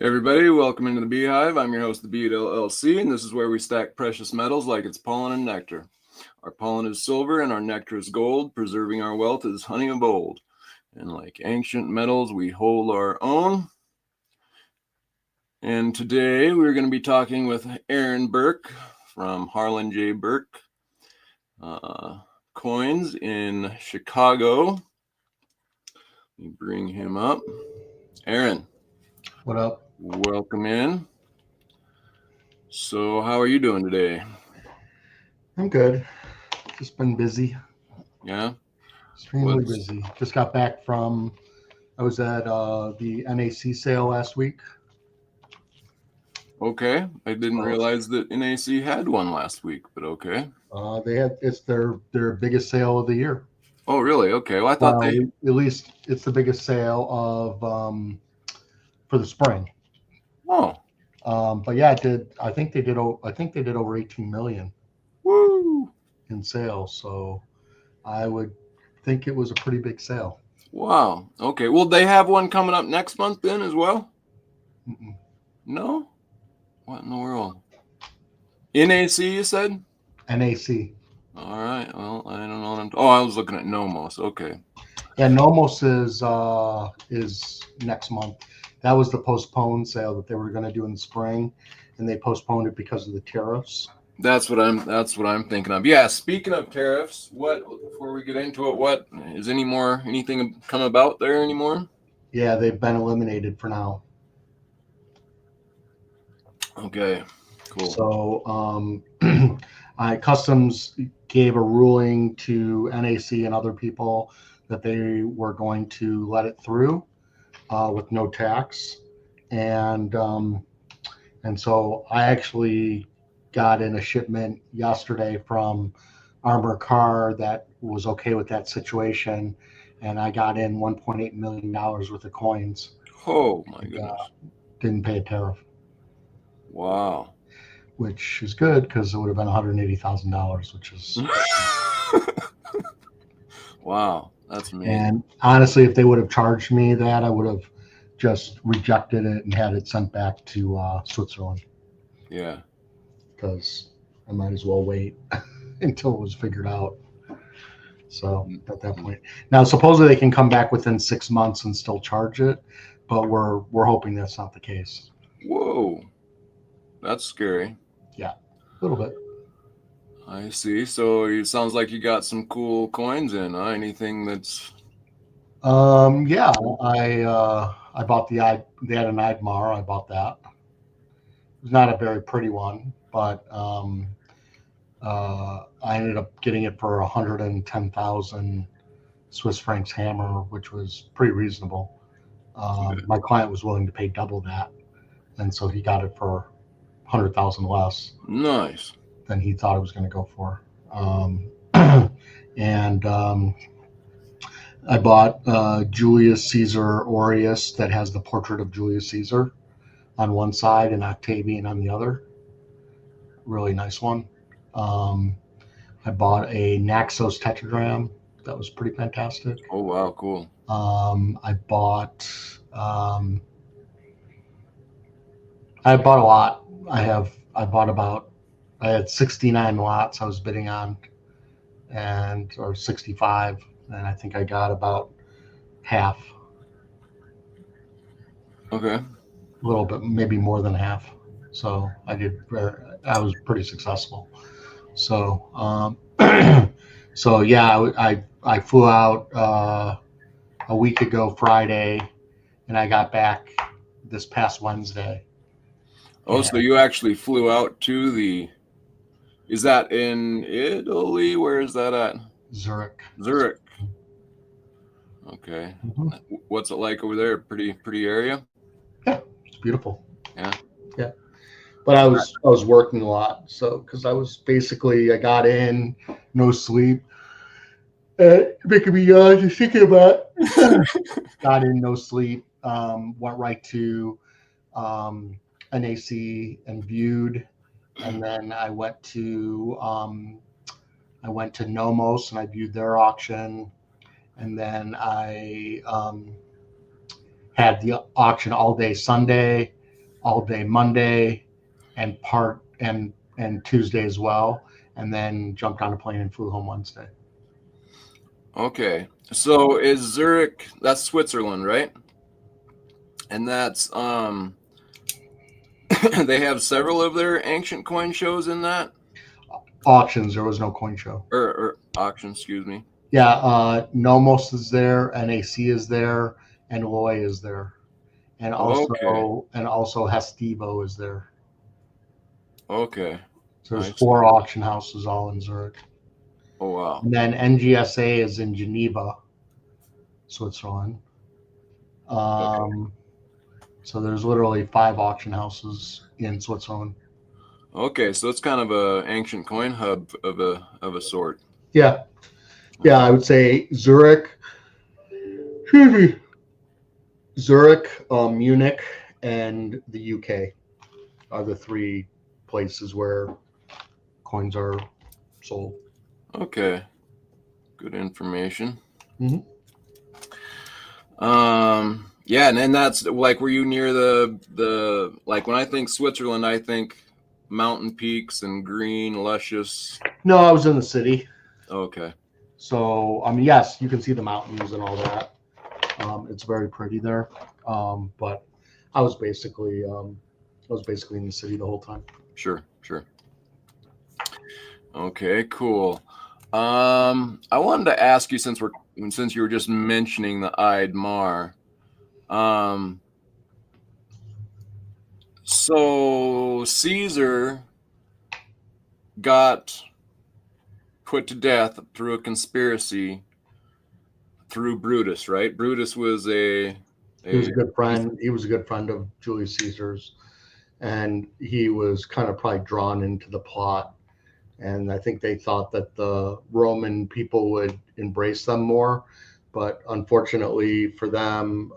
Hey everybody, welcome into the Beehive. I'm your host, TheBee LLC, and this is where we stack precious metals like it's pollen and nectar. Our pollen is silver and our nectar is gold, preserving our wealth is honey of old. And like ancient metals, we hold our own. And today we're going to be talking with Aaron Berk from Harlan J. Berk Coins in Chicago. Let me bring him up. Aaron. What up? Welcome in. So how are you doing today? I'm good. Just been busy. Yeah? Extremely busy. Just got back from, I was at the NAC sale last week. Okay. I didn't realize that NAC had one last week, but okay. It's their biggest sale of the year. Oh, really? Okay. Well, I thought at least it's the biggest sale of for the spring. Oh. But yeah, I think they did over 18 million. Woo! In sales. So I would think it was a pretty big sale. Wow. Okay. Will they have one coming up next month then as well? Mm-mm. No? What in the world? NAC, you said? NAC. All right. Well, I don't know. Oh, I was looking at Nomos. Okay. Yeah, Nomos is next month. That was the postponed sale that they were going to do in the spring, and they postponed it because of the tariffs. That's what I'm thinking of. Yeah. Speaking of tariffs, before we get into it, what is anything come about there anymore? Yeah, they've been eliminated for now. Okay. Cool. So, Customs gave a ruling to NAC and other people that they were going to let it through with no tax, and so I actually got in a shipment yesterday from Armor Car that was okay with that situation, and I got in $1.8 million worth of coins. Oh my goodness! Didn't pay a tariff. Wow. Which is good because it would have been $180,000, which is wow, that's amazing. And honestly, if they would have charged me that, I would have just rejected it and had it sent back to Switzerland. Yeah. Because I might as well wait until it was figured out. So at that point, now supposedly they can come back within 6 months and still charge it, but we're hoping that's not the case. Whoa, that's scary. Yeah, a little bit. I see. So it sounds like you got some cool coins in. Anything that's Yeah, I bought they had an Idmar. I bought that. It was not a very pretty one, but I ended up getting it for 110,000 Swiss francs hammer, which was pretty reasonable. My client was willing to pay double that, and so he got it for 100,000 less. Nice. Than he thought it was going to go for. And I bought Julius Caesar Aureus that has the portrait of Julius Caesar on one side and Octavian on the other. Really nice one. I bought a Naxos tetragram that was pretty fantastic. Oh wow, cool. I bought a lot. I had 69 lots I was bidding on, or 65, and I think I got about half. Okay. A little bit, maybe more than half. So I was pretty successful. So, so yeah, I flew out a week ago Friday, and I got back this past Wednesday. Oh, so you actually flew out to is that in Italy? Where is that at? Zurich. Okay. Mm-hmm. What's it like over there? Pretty area? Yeah, it's beautiful. Yeah. Yeah. But I was working a lot, so because I got in, no sleep, making me just thinking about. Got in, no sleep, went right to NAC and viewed, and then I went to Nomos and I viewed their auction, and then I had the auction all day Sunday, all day Monday and Tuesday as well, and then jumped on a plane and flew home Wednesday. Okay, so is Zurich, that's Switzerland, right? And that's they have several of their ancient coin shows in that? Auctions, there was no coin show. Or auctions, excuse me. Yeah, Nomos is there, NAC is there, and Loy is there. And also Hestivo is there. Okay. So there's 4 auction houses all in Zurich. Oh, wow. And then NGSA is in Geneva, Switzerland. Okay. So there's literally 5 auction houses in Switzerland. Okay, so it's kind of a ancient coin hub of a sort. Yeah. Yeah, I would say Zurich, Munich, and the UK are the 3 places where coins are sold. Okay, good information. Mm-hmm. Yeah, and then that's like, were you near the like, when I think Switzerland, I think mountain peaks and green, luscious. No, I was in the city. Okay. So, I mean, yes, you can see the mountains and all that. It's very pretty there. But I was basically in the city the whole time. Sure. Okay, cool. I wanted to ask you, since you were just mentioning the Eidmar. So Caesar got put to death through a conspiracy through Brutus, right? Brutus was he was a good friend. He was a good friend of Julius Caesar's, and he was kind of probably drawn into the plot. And I think they thought that the Roman people would embrace them more, but unfortunately for them,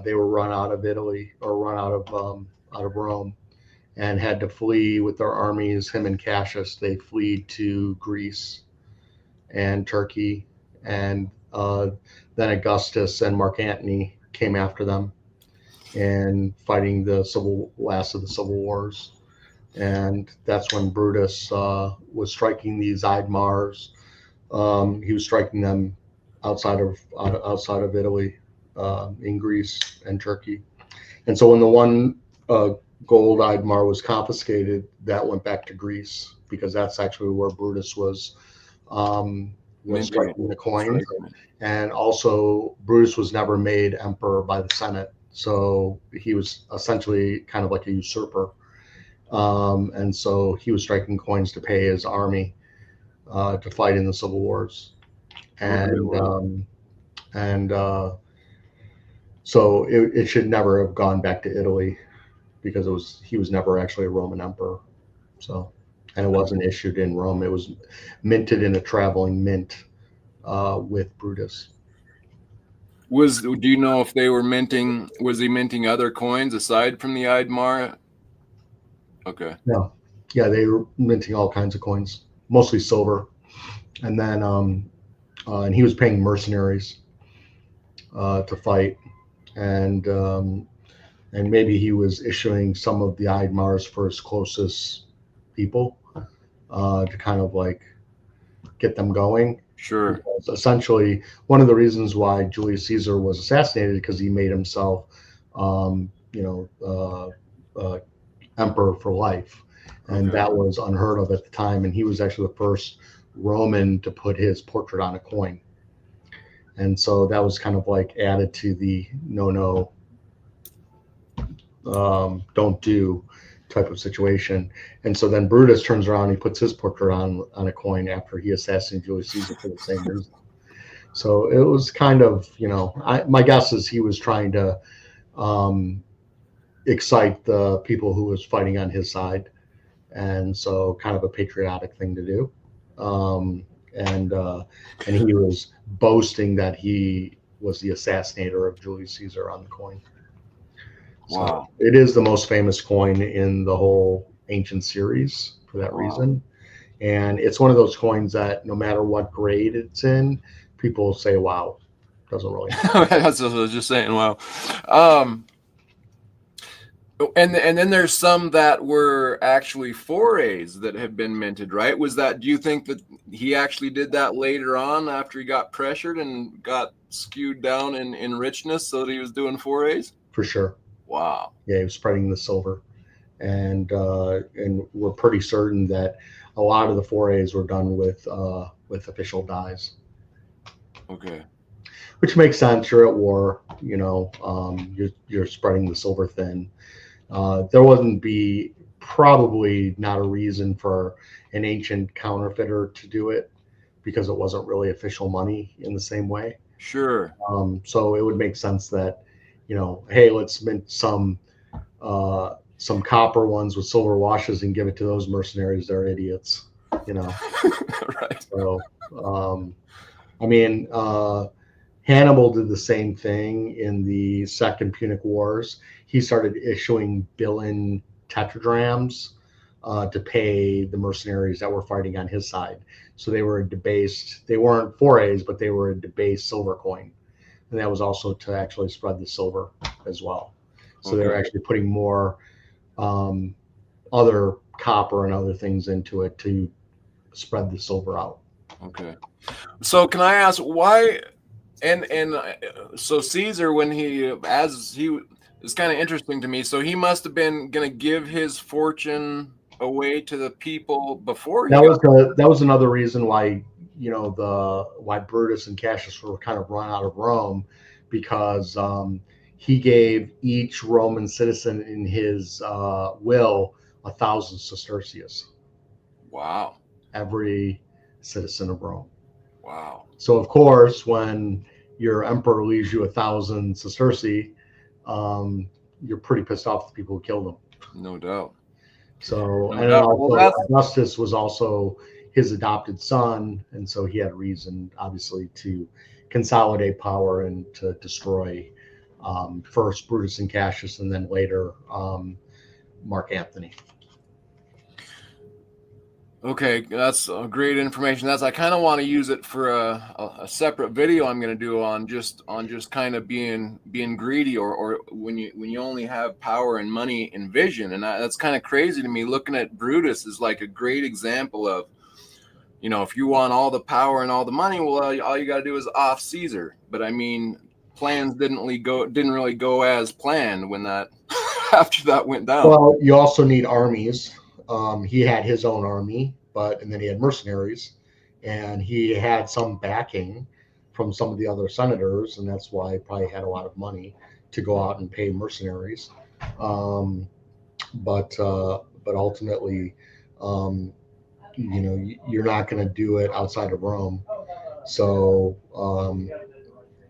they were run out of Italy, or run out of Rome, and had to flee with their armies. Him and Cassius, they fled to Greece and Turkey, and then Augustus and Mark Antony came after them, and fighting the last of the civil wars. And that's when Brutus was striking these Eidmars. He was striking them outside of Italy, in Greece and Turkey. And so when the one gold Eidmar was confiscated, that went back to Greece, because that's actually where Brutus was striking the coins. And also, Brutus was never made emperor by the Senate, so he was essentially kind of like a usurper. And so he was striking coins to pay his army to fight in the civil wars. And so it should never have gone back to Italy, because he was never actually a Roman emperor. So, and it wasn't issued in Rome. It was minted in a traveling mint with Brutus. Do you know if they were was he minting other coins aside from the Eidmar? Okay. No. Yeah, they were minting all kinds of coins, mostly silver. And then and he was paying mercenaries to fight. And maybe he was issuing some of the Eidmars for his closest people to kind of like get them going. Sure. Because essentially, one of the reasons why Julius Caesar was assassinated, because he made himself, emperor for life, and that was unheard of at the time. And he was actually the first Roman to put his portrait on a coin, and so that was kind of like added to the don't do type of situation. And so then Brutus turns around, he puts his portrait on a coin after he assassinated Julius Caesar for the same reason. So it was kind of, my guess is he was trying to excite the people who was fighting on his side, and so kind of a patriotic thing to do. And he was boasting that he was the assassinator of Julius Caesar on the coin. So wow. It is the most famous coin in the whole ancient series for that reason. And it's one of those coins that no matter what grade it's in, people say, wow. Doesn't really matter. That's what I was just saying. Wow. And then there's some that were actually 4As that have been minted, right? Do you think that he actually did that later on after he got pressured and got skewed down in richness so that he was doing 4As? For sure. Wow. Yeah, he was spreading the silver. And we're pretty certain that a lot of the 4As were done with official dyes. Okay. Which makes sense. You're at war, you're spreading the silver thin. There wouldn't be probably not a reason for an ancient counterfeiter to do it because it wasn't really official money in the same way. Sure. So it would make sense that, hey, let's mint some copper ones with silver washes and give it to those mercenaries. They're idiots, Right. So, I mean, Hannibal did the same thing in the Second Punic Wars. He started issuing billion tetradrachms to pay the mercenaries that were fighting on his side. So they were debased. They weren't 4As, but they were a debased silver coin. And that was also to actually spread the silver as well. So they're actually putting more other copper and other things into it to spread the silver out. Okay. So can I ask why? And so Caesar, when it's kind of interesting to me. So he must have been going to give his fortune away to the people before he that was another reason why why Brutus and Cassius were kind of run out of Rome, because he gave each Roman citizen in his will 1,000 sesterces. Wow. Every citizen of Rome. Wow. So of course, when your emperor leaves you 1,000 sesterces, you're pretty pissed off at the people who killed him. No doubt. So, and also Augustus was also his adopted son, and so he had reason, obviously, to consolidate power and to destroy first Brutus and Cassius, and then later Mark Antony. Okay, that's great information. I kind of want to use it for a separate video I'm going to do on just kind of being greedy, or when you only have power and money and vision. And that's kind of crazy to me. Looking at Brutus is like a great example of, if you want all the power and all the money, well, all you got to do is off Caesar. But I mean, plans didn't really go as planned when that after that went down. Well, you also need armies. He had his own army, and then he had mercenaries, and he had some backing from some of the other senators, and that's why he probably had a lot of money to go out and pay mercenaries. But ultimately, you're not going to do it outside of Rome. So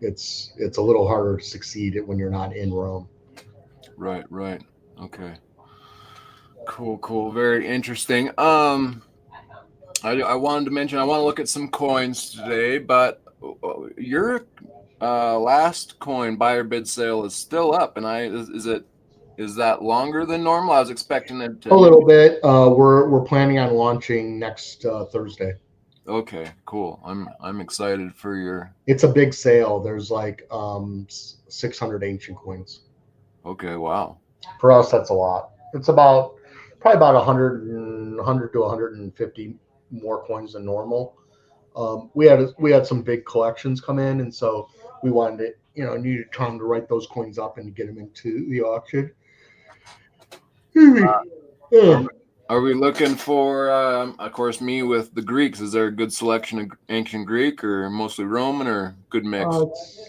it's a little harder to succeed when you're not in Rome. Right. Okay. Cool. Very interesting. I wanted to mention, I want to look at some coins today, but your last coin buyer bid sale is still up, and is that longer than normal? I was expecting it to. A little bit. We're planning on launching next Thursday. Okay, cool. I'm excited for your. It's a big sale. There's like 600 ancient coins. Okay, wow. For us, that's a lot. It's probably about 100 to 150 more coins than normal. We had some big collections come in, and so we wanted to, needed time to write those coins up and get them into the auction. Are we looking for, of course, me with the Greeks? Is there a good selection of ancient Greek, or mostly Roman, or good mix?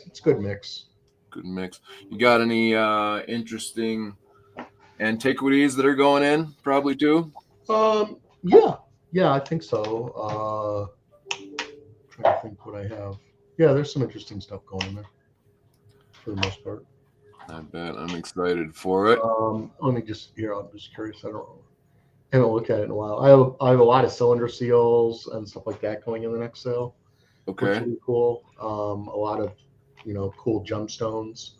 It's good mix. Good mix. You got any interesting Antiquities that are going in? Probably too. Yeah, I think so. Trying to think what I have. Yeah, there's some interesting stuff going in there for the most part. I bet. I'm excited for it. Let me just here. I'm just curious. I haven't looked at it in a while. I have a lot of cylinder seals and stuff like that going in the next sale. Okay. Which will be cool. A lot of cool gemstones.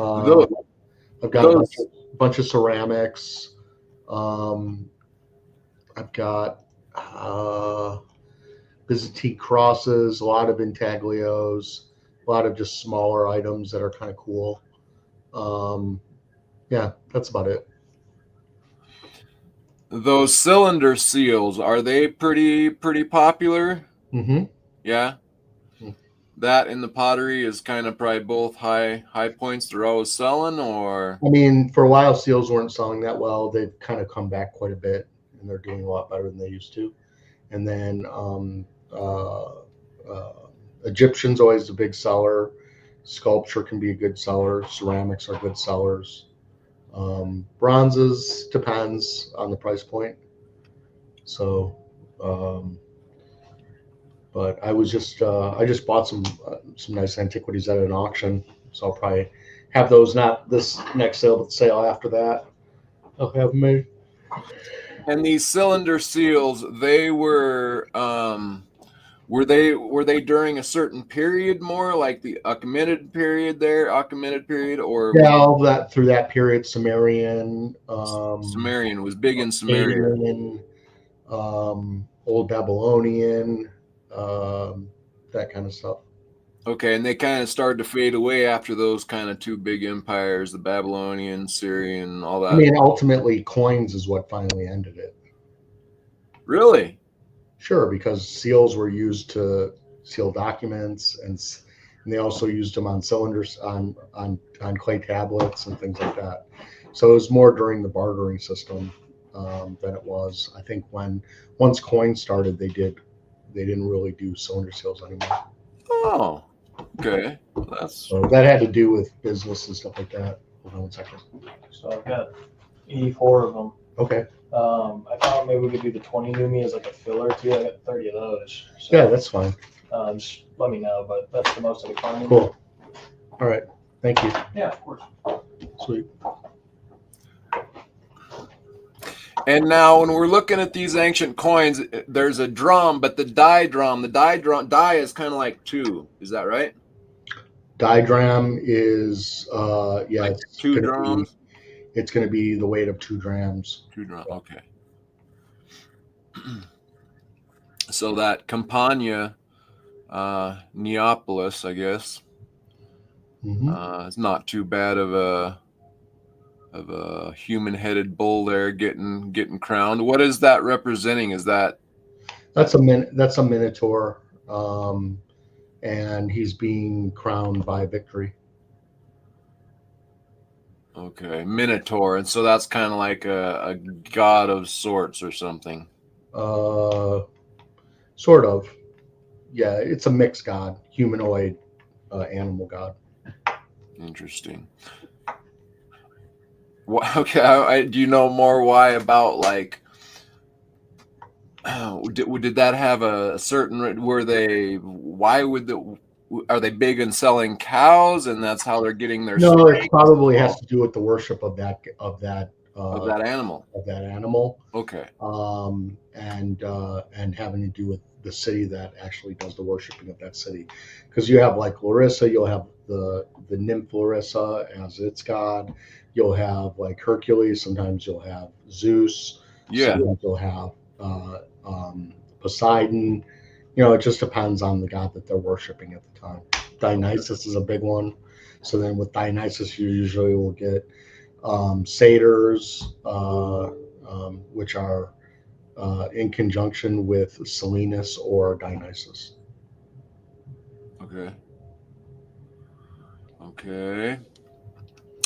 I've got a bunch of ceramics. I've got Byzantine crosses, a lot of intaglios, a lot of just smaller items that are kind of cool. Yeah, that's about it. Those cylinder seals, are they pretty popular? Mm-hmm. Yeah. That in the pottery is kind of probably both high points they're always selling, or I mean, for a while, seals weren't selling that well. They've kind of come back quite a bit, and they're doing a lot better than they used to. And then Egyptian's always a big seller. Sculpture can be a good seller. Ceramics are good sellers. Bronzes depends on the price point. So, but I just bought some nice antiquities at an auction. So I'll probably have those not this next sale, but the sale after that. I'll have them made. and these cylinder seals, they were they during a certain period, more like the Achaemenid period, or Yeah, all that through that period, Sumerian, Sumerian was big in Samaria. Akkadian, Old Babylonian, that kind of stuff. Okay, and they kind of started to fade away after those kind of two big empires, the Babylonian, Syrian, all that. I mean, ultimately, coins is what finally ended it. Really? Sure, because seals were used to seal documents, and they also used them on cylinders, on clay tablets and things like that. So it was more during the bartering system than it was. I think once coins started, they didn't really do cylinder seals anymore. Oh, okay. So that had to do with business and stuff like that. Hold on one second. So I've got 84 of them. Okay. I thought maybe we could do the 20 Numi as like a filler too. I got 30 of those. So, Yeah, that's fine. just let me know, but that's the most I could find. Cool. All right. Thank you. Yeah, of course. Sweet. And now when we're looking at these ancient coins, there's a drum, but the die is kind of like two. Is that right? Diadram is Like it's two drums. It's going to be the weight of 2 drams. 2 drums. Okay. So that Campania, Neapolis, I guess, it's not too bad of a human-headed bull there getting crowned. What is that representing? Is that's a minotaur, and he's being crowned by victory. Okay, minotaur, and so that's kind of like a god of sorts or something. Sort of. Yeah, it's a mixed god, humanoid, animal god. Interesting. Okay, do you know more why about like? Did that have a certain? Were they? Why would are they big in selling cows, and that's how they're getting their? No, it probably has to do with the worship of that animal. Okay. And having to do with the city that actually does the worshiping of that city, because you have like Larissa, you'll have the nymph Larissa as its god. You'll have like Hercules. Sometimes you'll have Zeus. Yeah. Sometimes you'll have Poseidon. It just depends on the god that they're worshiping at the time. Dionysus is a big one. So then with Dionysus, you usually will get satyrs, which are in conjunction with Silenus or Dionysus. Okay.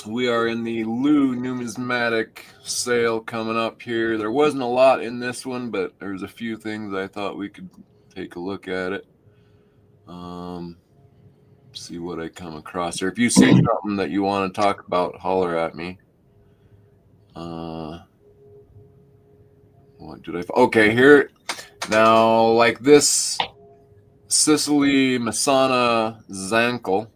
We are in the Lou numismatic sale coming up here. There wasn't a lot in this one, but there's a few things I thought we could take a look at it. See what I come across here. If you see something that you want to talk about, holler at me. What did I? Okay, here now, like this Sicily Masana Zankel.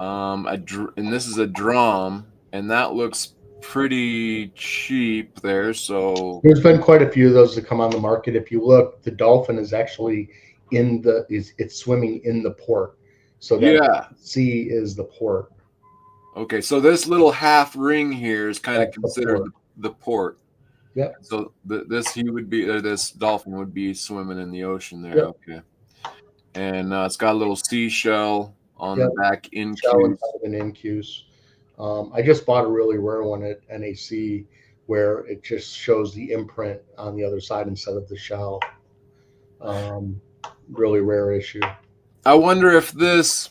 And this is a drum, and that looks pretty cheap there. So there's been quite a few of those that come on the market. If you look, the dolphin is actually it's swimming in the port. So that sea is the port. Okay, so this little half ring here is kind of considered the port. Yeah. So this dolphin would be swimming in the ocean there. Yep. Okay. And it's got a little seashell on Yep. the back Shell incuse. inside of an incuse. I just bought a really rare one at NAC where it just shows the imprint on the other side instead of the shell. Really rare issue. I wonder if this,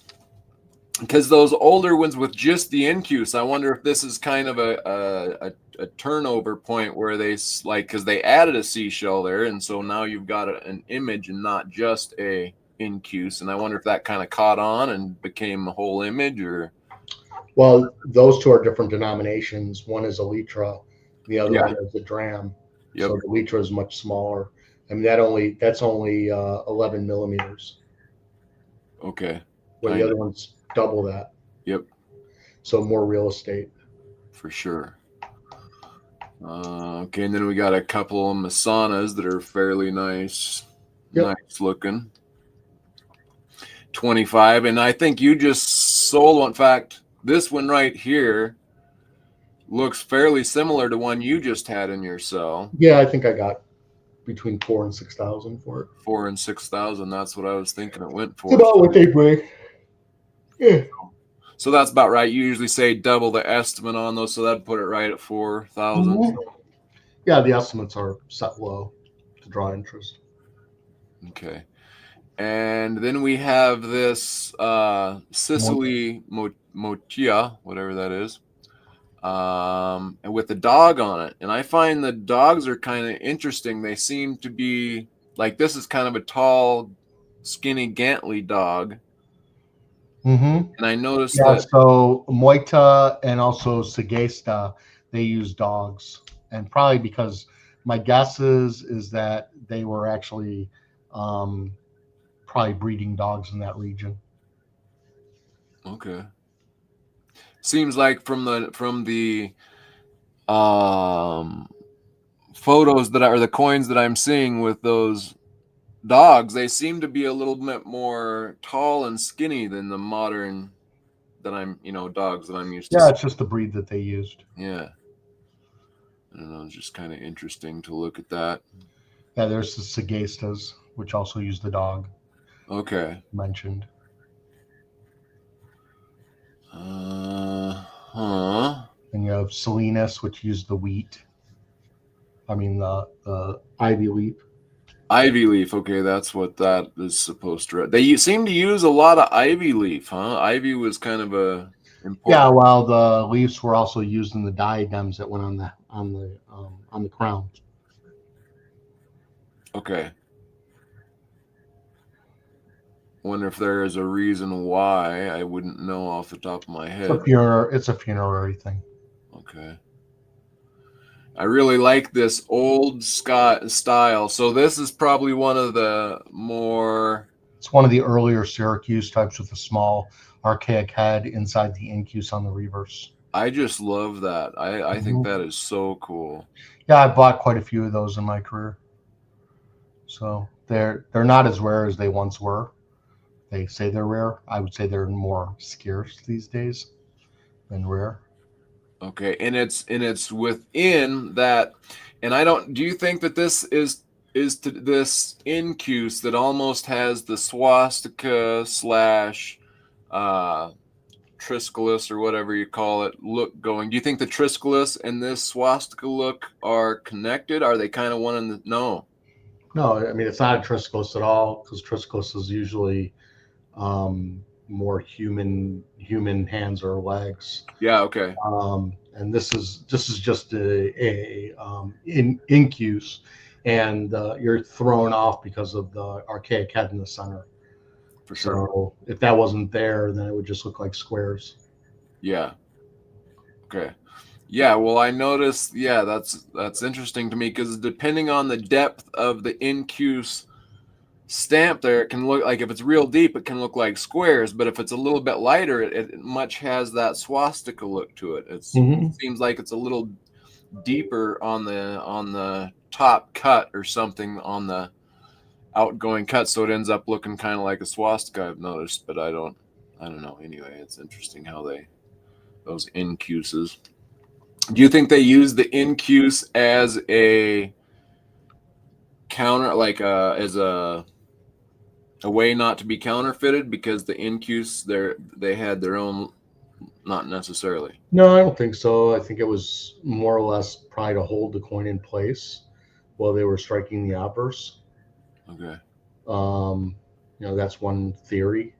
because those older ones with just the incuse, I wonder if this is kind of a turnover point where they like, because they added a seashell there, and so now you've got an image and not just a incuse. And I wonder if that kind of caught on and became a whole image, or Well, those two are different denominations. One is a litra, the other Yeah. one is a dram. Yep. So the litra is much smaller. I mean, that's only 11 millimeters, Okay. where the other one's double that. Yep. So more real estate. For sure. Okay, and then we got a couple of Masanas that are fairly nice, Yep. nice looking. 25, and I think you just sold one. In fact, this one right here looks fairly similar to one you just had in your cell. Yeah, I think I got between 4,000 and 6,000 for it. 4,000 and 6,000. That's what I was thinking it went for. It's about what they bring. Yeah. So that's about right. You usually say double the estimate on those, so that'd put it right at 4,000. Mhm. Yeah, the estimates are set low to draw interest. Okay. And then we have this Sicily Mochia, whatever that is, and with the dog on it. And I find the dogs are kind of interesting. They seem to be like, this is kind of a tall, skinny, gantly dog. Mm-hmm. And I noticed that. So Moita and also Segesta, they use dogs, and probably because my guess is that they were actually probably breeding dogs in that region. Okay. Seems like from the photos that are the coins that I'm seeing with those dogs, they seem to be a little bit more tall and skinny than the modern that I'm, dogs that I'm used to. Yeah, it's just the breed that they used. Yeah. I don't know, it's just kind of interesting to look at that. Yeah, there's the Segestas, which also use the dog. Okay. Mentioned. And you have Salinas, which used the wheat. I mean the ivy leaf. Ivy leaf. Okay, that's what that is supposed to. They seem to use a lot of ivy leaf, huh? Ivy was kind of a important. Yeah, well, the leaves were also used in the diadems that went on the crown. Okay. Wonder if there is a reason why. I wouldn't know off the top of my head. It's a funerary thing. Okay. I really like this old style. So this is probably one of the more... It's one of the earlier Syracuse types with a small archaic head inside the incuse on the reverse. I just love that. I think that is so cool. Yeah, I bought quite a few of those in my career. So they're not as rare as they once were. They say they're rare. I would say they're more scarce these days than rare. Okay, and it's within that, and do you think that this is to this incuse that almost has the swastika / triskelis or whatever you call it look going? Do you think the triskelis and this swastika look are connected? Are they kind of one in the... No, I mean, it's not a triskelis at all, because triskelis is usually more human hands or legs. Yeah. Okay. And this is just a incuse, and you're thrown off because of the archaic head in the center. For sure. So if that wasn't there, then it would just look like squares. Yeah. Okay. Yeah. Well, I noticed. Yeah, that's interesting to me, because depending on the depth of the incuse stamp there, it can look like, if it's real deep, it can look like squares, but if it's a little bit lighter, it much has that swastika look to it. It seems like it's a little deeper on the top cut or something on the outgoing cut, so it ends up looking kind of like a swastika, I've noticed, but I don't know. Anyway, it's interesting how those incuses. Do you think they use the incuse as a counter, like as a a way not to be counterfeited because the incus they had their own? Not necessarily. No, I don't think so. I think it was more or less probably to hold the coin in place while they were striking the obverse. Okay. That's one theory.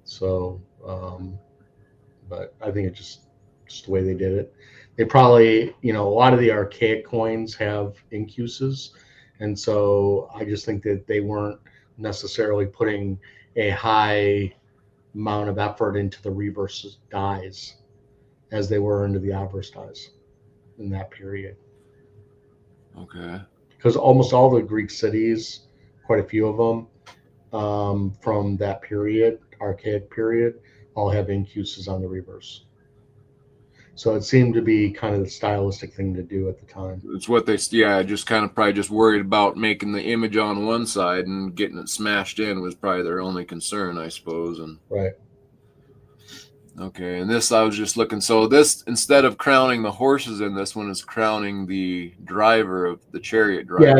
So, but I think it's just the way they did it. They probably, a lot of the archaic coins have incuses, and so I just think that they weren't necessarily putting a high amount of effort into the reverse dies as they were into the obverse dies in that period. Okay. Because almost all the Greek cities, quite a few of them, from that period, archaic period, all have incuses on the reverse. So it seemed to be kind of the stylistic thing to do at the time. It's what they, just kind of probably just worried about making the image on one side and getting it smashed in was probably their only concern, I suppose. And right. Okay, and this I was just looking. So this, instead of crowning the horses in this one, is crowning the driver of the chariot driver. Yeah,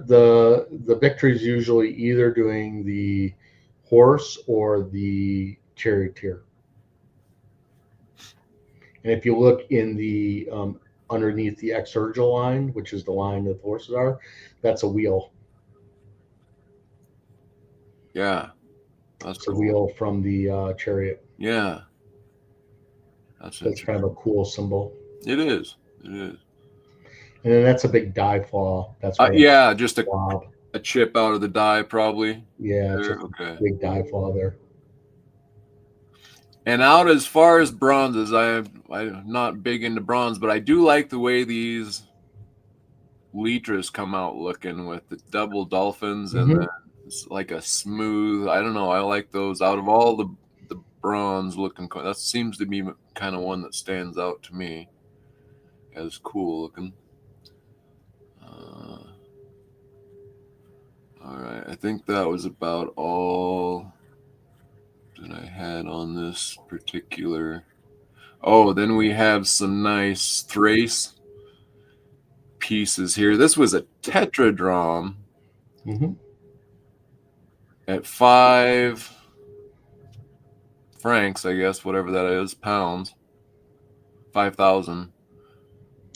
the victory is usually either doing the horse or the charioteer. And if you look in the underneath the exurgal line, which is the line that the horses are, that's a wheel. Yeah, that's a wheel from the chariot. Yeah, that's kind of a cool symbol. It is. It is. And then that's a big die flaw. That's just a chip out of the die, probably. Yeah, it's a big die flaw there. And out as far as bronzes, I'm not big into bronze, but I do like the way these Litras come out looking with the double dolphins and then it's like a smooth. I don't know. I like those out of all the bronze looking. That seems to be kind of one that stands out to me as cool looking. All right, I think that was about all that I had on this particular. Oh, then we have some nice Thrace pieces here. This was a Tetradrom at 5 francs, I guess, whatever that is, pounds, 5,000.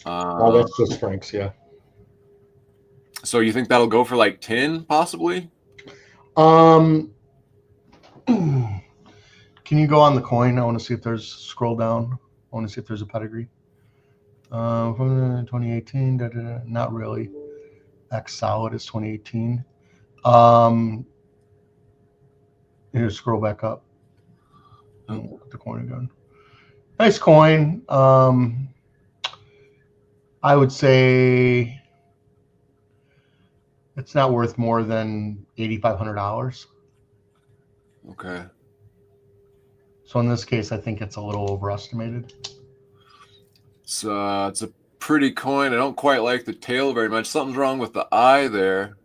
Oh, that's just francs, yeah. So you think that'll go for like 10, possibly? Can you go on the coin? I want to see if there's, scroll down. I want to see if there's a pedigree. From 2018, not really. X Solid is 2018. Here, scroll back up. And look at the coin again. Nice coin. I would say it's not worth more than $8,500. Okay. So in this case, I think it's a little overestimated. So it's a pretty coin. I don't quite like the tail very much. Something's wrong with the eye there.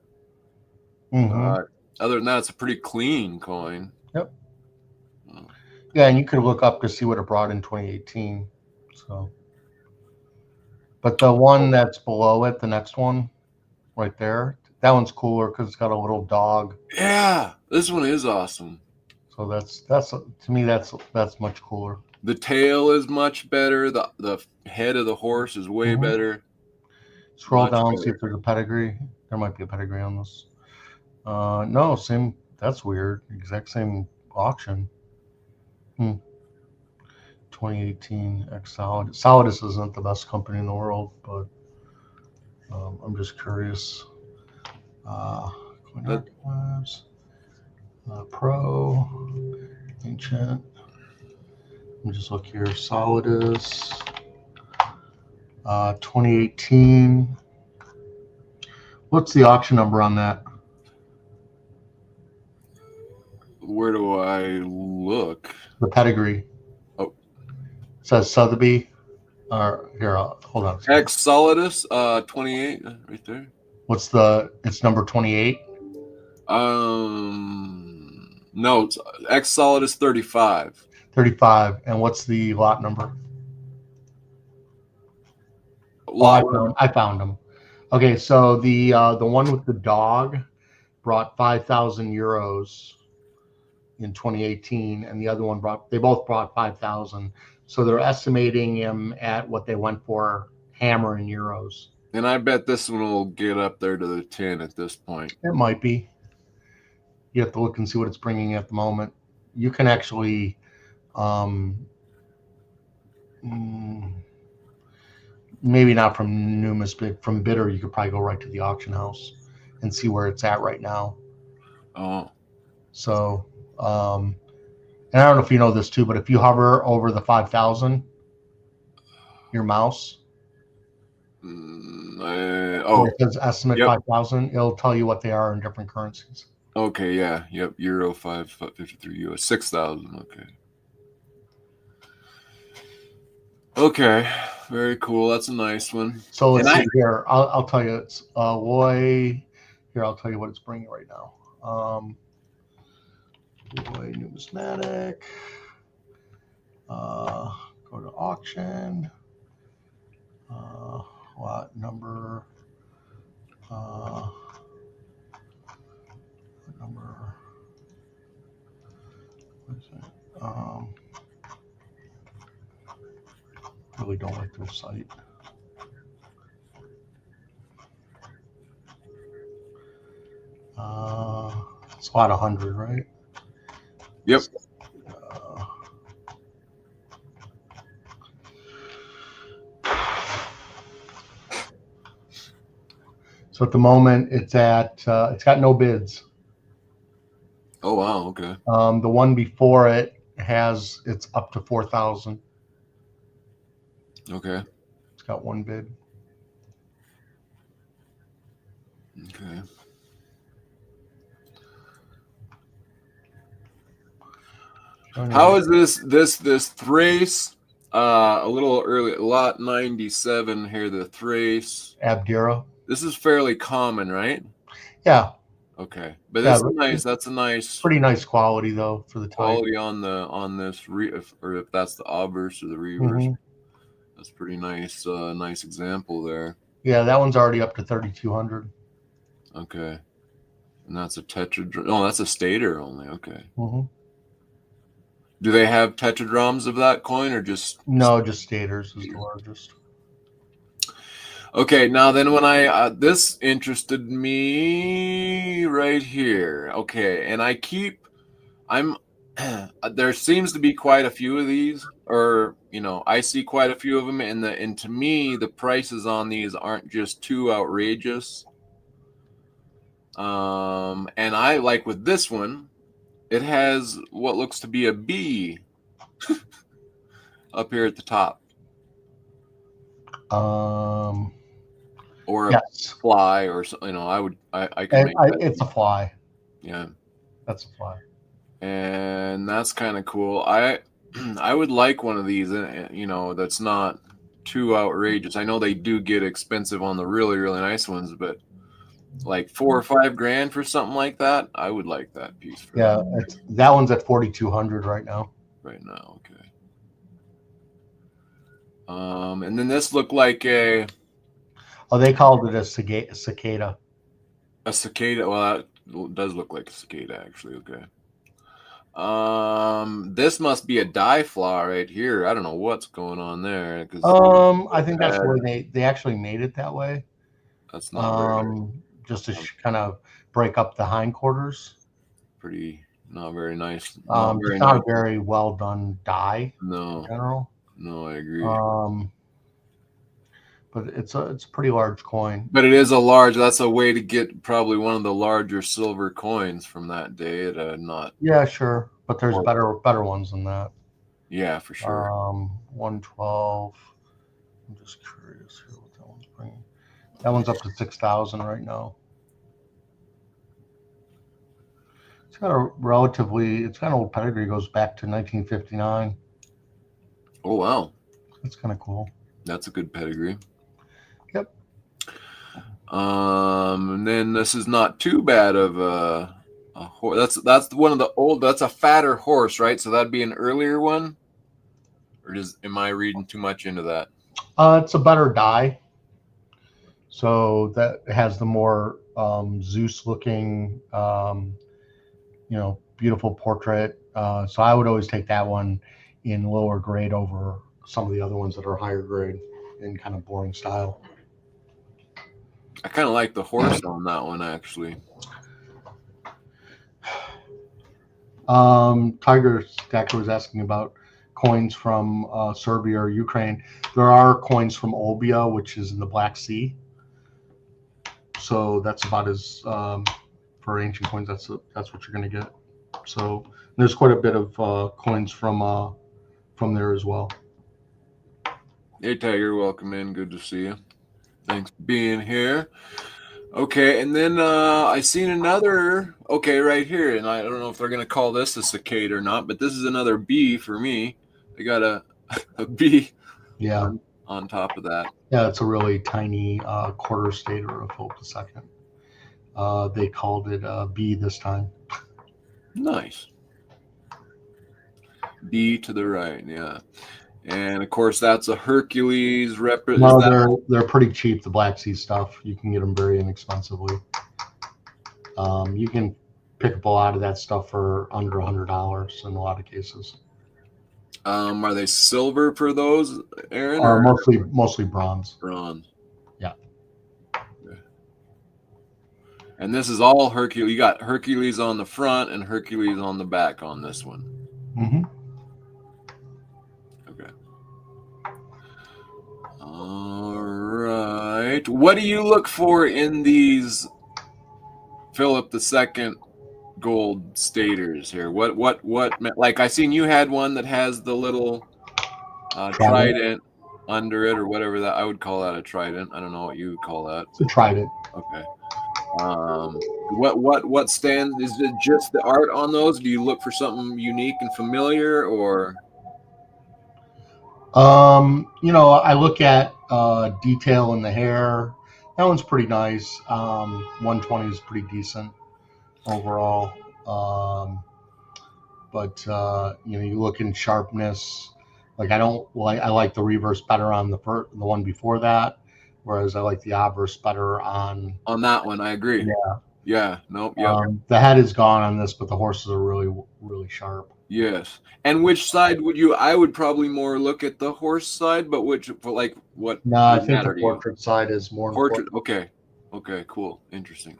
Other than that, it's a pretty clean coin. Yep. Yeah, and you could look up to see what it brought in 2018. So, but the one that's below it, the next one, right there, that one's cooler because it's got a little dog. Yeah, this one is awesome. So that's to me that's much cooler. The tail is much better. The head of the horse is way better. Scroll down, see if there's a pedigree. There might be a pedigree on this. No, same. That's weird. Exact same auction. 2018 X Solid. Solidus isn't the best company in the world, but I'm just curious. Coin Archives, Pro, Ancient. Let me just look here. Solidus, 2018. What's the auction number on that? Where do I look? The pedigree. Oh, it says TheBee. Here, hold on. X Solidus, 28, right there. It's number 28? No, it's X Solidus 35. 35. And what's the lot number? I found them. Okay, so the one with the dog brought 5,000 euros in 2018, and the other one they both brought 5,000. So they're estimating him at what they went for hammer in euros. And I bet this one will get up there to the 10 at this point. It might be. You have to look and see what it's bringing at the moment. You can actually, maybe not from Numis, but from Bidder, you could probably go right to the auction house and see where it's at right now. Oh. So, and I don't know if you know this too, but if you hover over the 5,000, your mouse, it says estimate 5,000, it'll tell you what they are in different currencies. Okay, yeah, yep, Euro 553 US 6,000. Okay, very cool. That's a nice one. So let's see here. I'll tell you. It's Loy. Here, I'll tell you what it's bringing right now. Loy numismatic. Go to auction. What number? Number. What is it? Really don't like their site. It's about 100, right? Yep. So at the moment, it's at it's got no bids. Oh wow, okay. The one before it it's up to 4,000. Okay. It's got one bid. Okay. How is this Thrace? A little early, lot 97 here. The Thrace Abdera. This is fairly common, right? Yeah. Okay, but that's nice. That's a nice, pretty nice quality though for the quality type. on this or if that's the obverse or the reverse. Mm-hmm. That's pretty nice. Nice example there. Yeah, that one's already up to 3,200. Okay, and that's a tetra. Oh, that's a stater only. Okay. Mm-hmm. Do they have tetradrachms of that coin or just? No, just staters is the largest. Okay, now then when this interested me right here. Okay, and there seems to be quite a few of these, or I see quite a few of them, and to me the prices on these aren't just too outrageous. And I like with this one, it has what looks to be a bee up here at the top. Or a fly, or something. I can make that. It's a fly. Yeah, that's a fly, and that's kind of cool. I would like one of these. That's not too outrageous. I know they do get expensive on the really really nice ones, but like $4 or $5 grand for something like that, I would like that piece. That one's at 4,200 right now. Right now, okay. And then this looked like a. Oh, they called it a cicada. A cicada. Well, that does look like a cicada, actually. Okay. This must be a die flaw right here. I don't know what's going on there. I think that's where they actually made it that way. That's not very just to kind of break up the hindquarters. Not very nice. Not a very well done die. No. In general. No, I agree. But it's a pretty large coin. But it is a large. That's a way to get probably one of the larger silver coins from that day. Yeah, sure. But there's better ones than that. Yeah, for sure. 112. I'm just curious here what that one's bringing. That one's up to 6,000 right now. It's got an old pedigree. Goes back to 1959. Oh wow, that's kind of cool. That's a good pedigree. Yep. And then this is not too bad of a horse. That's one of the old. That's a fatter horse, right? So that'd be an earlier one. Or am I reading too much into that? It's a better die. So that has the more Zeus-looking, beautiful portrait. So I would always take that one in lower grade over some of the other ones that are higher grade in kind of boring style. I kind of like the horse on that one, actually. Tiger Stacker was asking about coins from Serbia or Ukraine. There are coins from Olbia, which is in the Black Sea. So that's about as for ancient coins. That's what you're going to get. So there's quite a bit of coins from there as well. Hey, Tiger, welcome in. Good to see you. Thanks for being here. Okay, and then I seen another, right here, and I don't know if they're going to call this a cicada or not, but this is another bee for me. They got a bee on top of that. Yeah, it's a really tiny quarter stater of Hope II. They called it bee this time. Nice. Bee to the right, yeah. And of course, that's a Hercules No, they're pretty cheap. The Black Sea stuff, you can get them very inexpensively. You can pick up a lot of that stuff for under $100 in a lot of cases. Are they silver for those, Aaron? Mostly bronze. Bronze. Yeah. Okay. And this is all Hercules. You got Hercules on the front and Hercules on the back on this one. Mm-hmm. Okay. All right. What do you look for in these Philip II gold staters here? What like I seen you had one that has the little trident under it or whatever that I would call that a trident. I don't know what you would call that. It's a trident. Okay. What stands? Is it just the art on those? Do you look for something unique and familiar, or? I look at detail in the hair. That one's pretty nice. 120 is pretty decent overall. But you look in sharpness. Like I like the reverse better on the one before that, whereas I like the obverse better on that one. I agree. Yeah. Nope. Yeah. The head is gone on this, but the horses are really, really sharp. Yes. And which side would you? I would probably more look at the horse side, but what? No, I think the portrait side is more important. Okay. Cool. Interesting.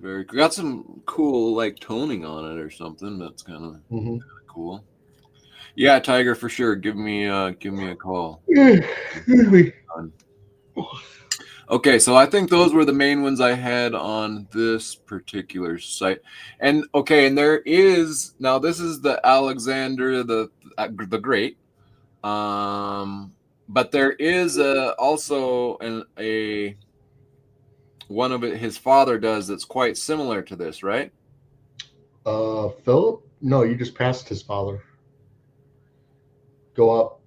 Very cool. Got some cool like toning on it or something. That's kind of cool. Yeah, Tiger, for sure. Give me a call. Okay, so I think those were the main ones I had on this particular site. And there is now, this is the Alexander the Great, but there is also a one of his father does that's quite similar to this, right? Philip? No, you just passed his father. Go up.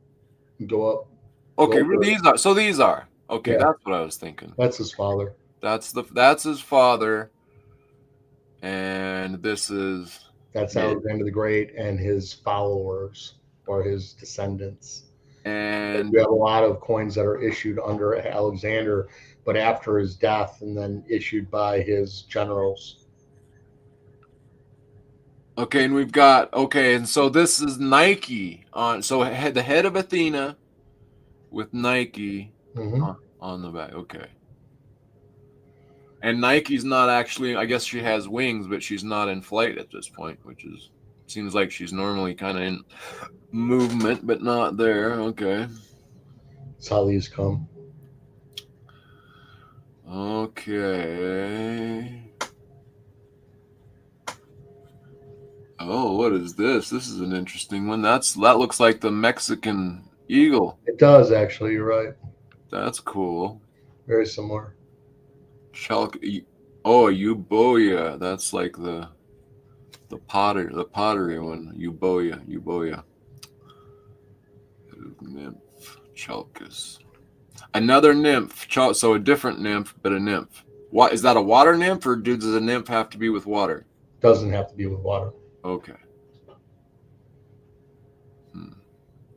Okay, these are. Okay, yeah. That's what I was thinking. That's his father. That's his father, and that's Alexander the Great and his followers or his descendants. And we have a lot of coins that are issued under Alexander, but after his death, and then issued by his generals. Okay, and we've got and so this is Nike on. So the head of Athena with Nike on the back. Okay. And Nike's not actually, I guess she has wings, but she's not in flight at this point, which seems like she's normally kind of in movement, but not there. Okay. That's how these come. Okay. Oh, what is this? This is an interesting one. That looks like the Mexican eagle. It does, actually. You're right. That's cool. Very similar. Euboea. That's like the pottery one. Euboea. Nymph. Chalcus. Another nymph. So a different nymph, but a nymph. What is that? A water nymph, or does a nymph have to be with water? Doesn't have to be with water. Okay.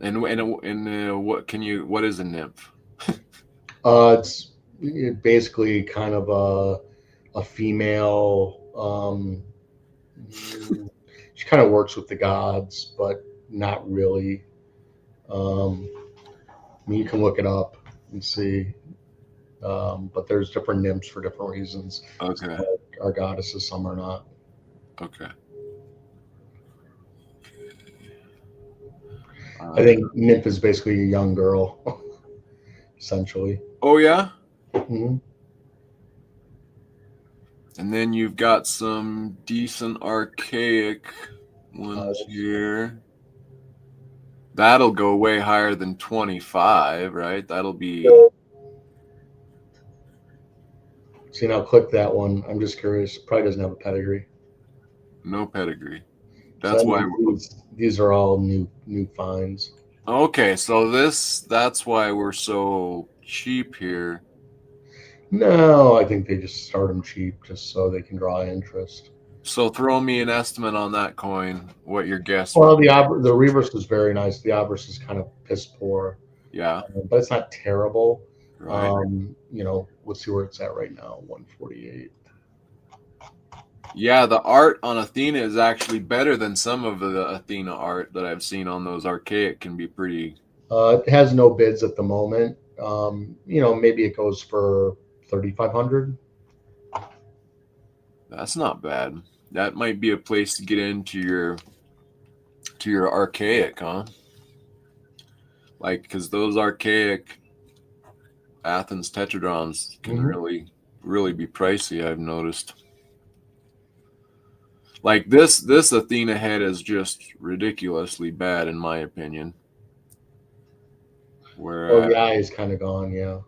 And what is a nymph? It's basically kind of a female. She kind of works with the gods, but not really. I mean, you can look it up and see. But there's different nymphs for different reasons. Okay. Some are goddesses, some are not. Okay. I think nymph is basically a young girl, essentially. Oh yeah. Mm-hmm. And then you've got some decent archaic ones here. That'll go way higher than 25, right? That'll be. See, now click that one. I'm just curious. Probably doesn't have a pedigree. No pedigree. That's so why these are all new finds. Okay, so that's why we're so cheap here. No, I think they just start them cheap just so they can draw interest. So throw me an estimate on that coin. What your guess? Well, the reverse is very nice. The obverse is kind of piss poor. Yeah, but it's not terrible. right. You know, let's see where it's at right now. 148. Yeah, the art on Athena is actually better than some of the Athena art that I've seen on those archaic. Can be pretty. It has no bids at the moment. You know, maybe it goes for 3,500. That's not bad. That might be a place to get into your archaic, huh? Like, because those archaic Athens tetradrachms can really be pricey. I've noticed. Like this Athena head is just ridiculously bad in my opinion. Where the eye is kind of gone, yeah.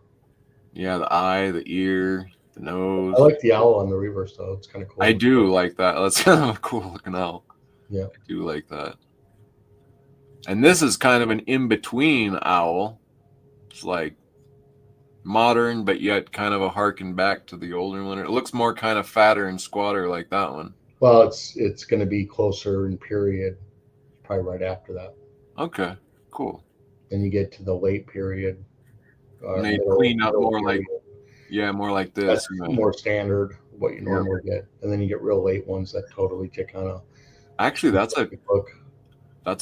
Yeah, the eye, the ear, the nose. I like the owl on the reverse though. It's kind of cool. I do like that. That's kind of a cool looking owl. Yeah. I do like that. And this is kind of an in-between owl. It's like modern, but yet kind of a harken back to the older one. It looks more kind of fatter and squatter like that one. Well, it's going to be closer in period, probably right after that. Okay, cool. Then you get to the late period. And they clean up more period. More like this. That's more standard, what you normally get. And then you get real late ones that totally take kind of. Actually, that's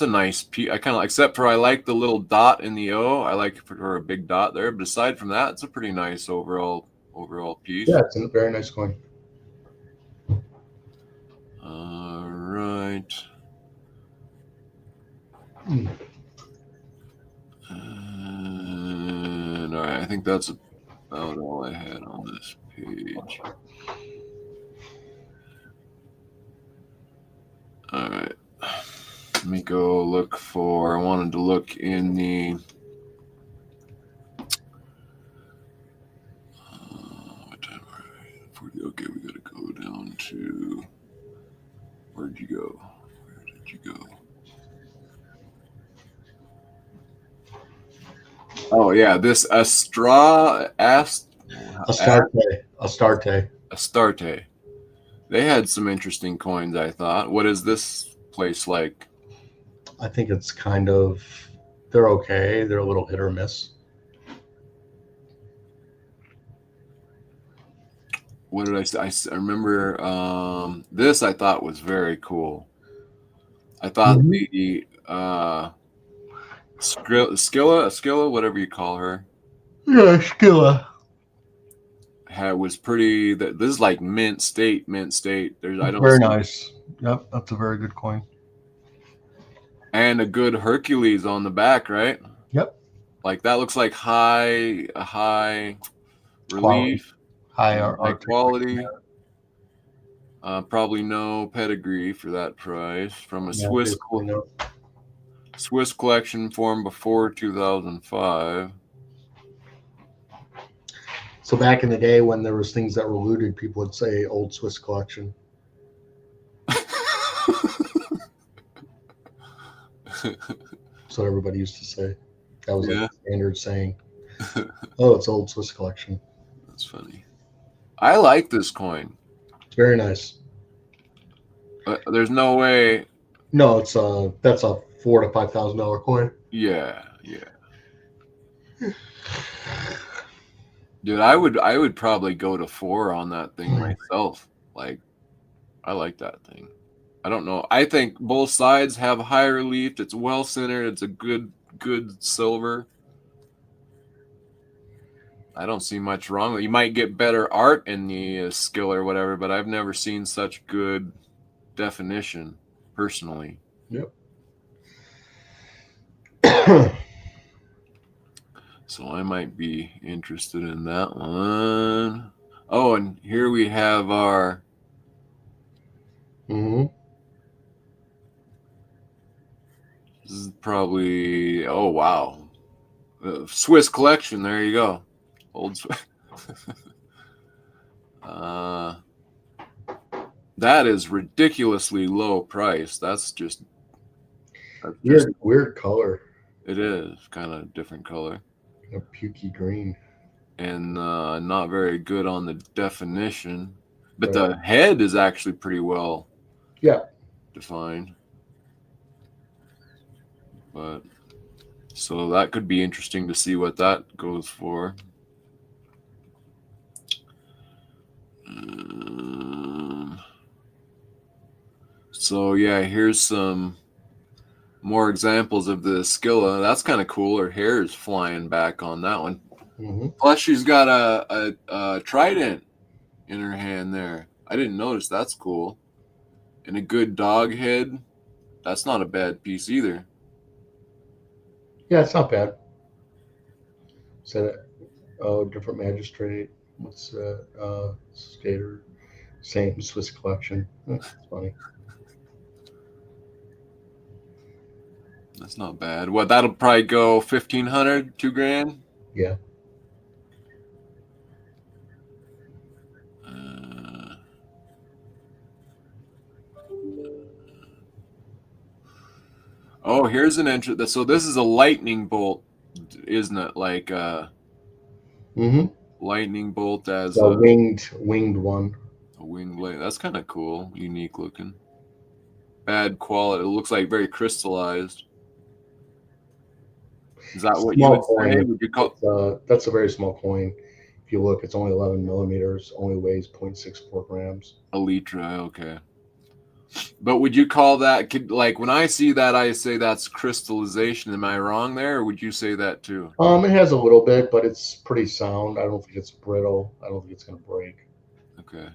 a nice piece. I kind of, except for I like the little dot in the O. I like for a big dot there. But aside from that, it's a pretty nice overall piece. Yeah, it's a very nice coin. All right. And all right, I think that's about all I had on this page. All right. Let me go look for. I wanted to look in the. What time are we? Okay, we got to go down to. Where'd you go? Where did you go? Oh yeah, this Astarte. They had some interesting coins, I thought. What is this place like? I think it's kind of, they're okay. They're a little hit or miss. What did I say? I remember this I thought was very cool. I thought the Skilla, whatever you call her. Yeah, Skilla. Was pretty. This is like mint state. There's very nice. Yep, that's a very good coin. And a good Hercules on the back, right? Yep. Like that looks like high relief, high quality. Probably no pedigree for that price from a Swiss collection formed before 2005. So back in the day when there was things that were looted, people would say old Swiss collection. That's what everybody used to say. That was like a standard saying. Oh, it's old Swiss collection. That's funny. I like this coin. It's very nice. There's no way. No, that's a $4,000 to $5,000 coin. Yeah. Dude, I would probably go to 4 on that thing myself. Like, I like that thing. I don't know. I think both sides have high relief. It's well centered. It's a good silver. I don't see much wrong with it. You might get better art in the skill or whatever, but I've never seen such good definition personally. Yep. So I might be interested in that one. Oh, and here we have our Mm-hmm. this is probably, oh wow, Swiss collection. There you go, old Swiss. That is ridiculously low price. That's just weird color. It is kind of different color. A pukey green. And not very good on the definition. But Right. the head is actually pretty well defined. But so that could be interesting to see what that goes for. So yeah, here's some more examples of the Skilla. That's kind of cool. Her hair is flying back on that one. Mm-hmm. Plus, she's got a trident in her hand there. I didn't notice. That's cool. And a good dog head. That's not a bad piece either. Yeah, it's not bad. Is that different magistrate? What's skater? Same Swiss collection. That's funny. That's not bad. What, that'll probably go 1,500, $2,000? Yeah. Oh, here's an entrance. So this is a lightning bolt, isn't it? Like lightning bolt as a winged one. A winged blade. That's kind of cool, unique looking. Bad quality. It looks like very crystallized. Is that what you would say? Would you call? That's a very small coin. If you look, it's only 11 millimeters. Only weighs 0.64 grams. A litra, okay. But would you call that, like when I see that, I say that's crystallization. Am I wrong there, or would you say that too? It has a little bit, but it's pretty sound. I don't think it's brittle. I don't think it's going to break. Okay.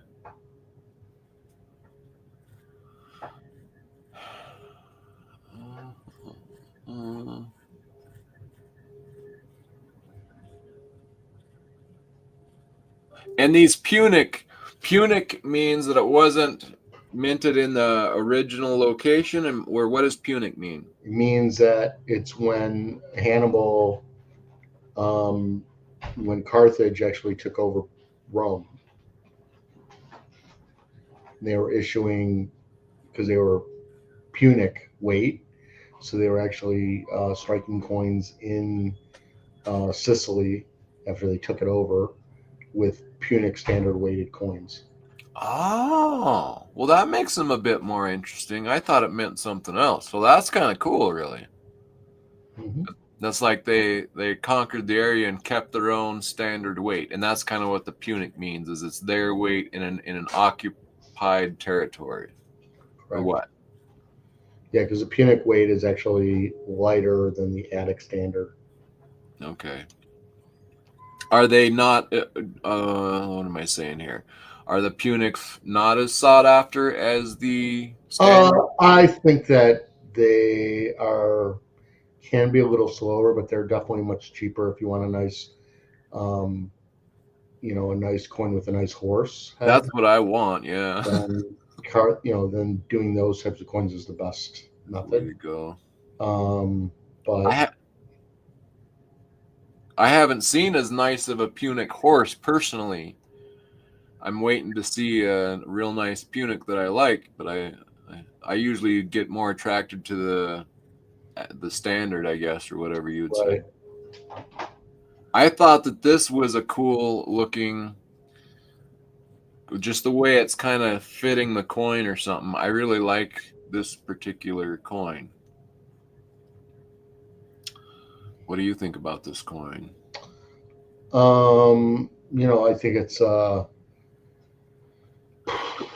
And these Punic means that it wasn't minted in the original location, and what does Punic mean? It means that it's when Hannibal, when Carthage actually took over Rome. They were issuing, because they were Punic weight, so they were actually striking coins in Sicily after they took it over with Punic standard weighted coins. Oh, well, that makes them a bit more interesting. I thought it meant something else. Well, that's kind of cool, really. Mm-hmm. That's like they conquered the area and kept their own standard weight, and that's kind of what the Punic means. Is it's their weight in an occupied territory, or what? Yeah, because the Punic weight is actually lighter than the Attic standard. Okay. Are they not? What am I saying here? Are the Punics not as sought after as the standard? I think that they can be a little slower, but they're definitely much cheaper if you want a nice, a nice coin with a nice horse head. That's what I want. Yeah. Then doing those types of coins is the best method. There you go. But I haven't seen as nice of a Punic horse personally. I'm waiting to see a real nice Punic that I like, but I usually get more attracted to the standard, I guess, or whatever you would say. I thought that this was a cool looking, just the way it's kind of fitting the coin or something. I really like this particular coin. What do you think about this coin? I think it's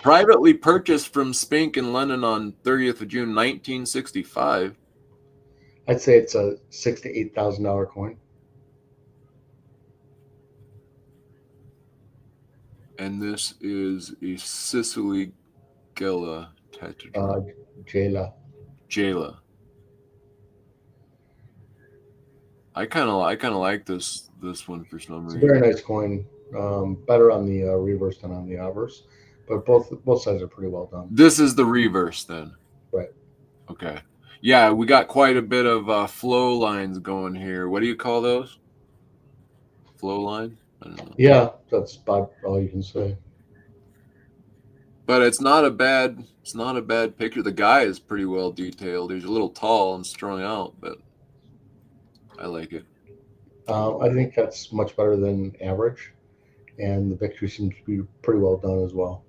Privately purchased from Spink in London on 30th of June, 1965. I'd say it's a $6,000 to $8,000 coin. And this is a Sicily Gela tetradrachm. Jayla. I kind of like this one for some It's a reason. very nice coin. Better on the reverse than on the obverse, but both sides are pretty well done. This is the reverse then. Right. Okay. Yeah, we got quite a bit of flow lines going here. What do you call those? Flow line? I don't know. Yeah, that's about all you can say. But it's not a bad picture. The guy is pretty well detailed. He's a little tall and strung out, but I like it. I think that's much better than average, and the victory seems to be pretty well done as well.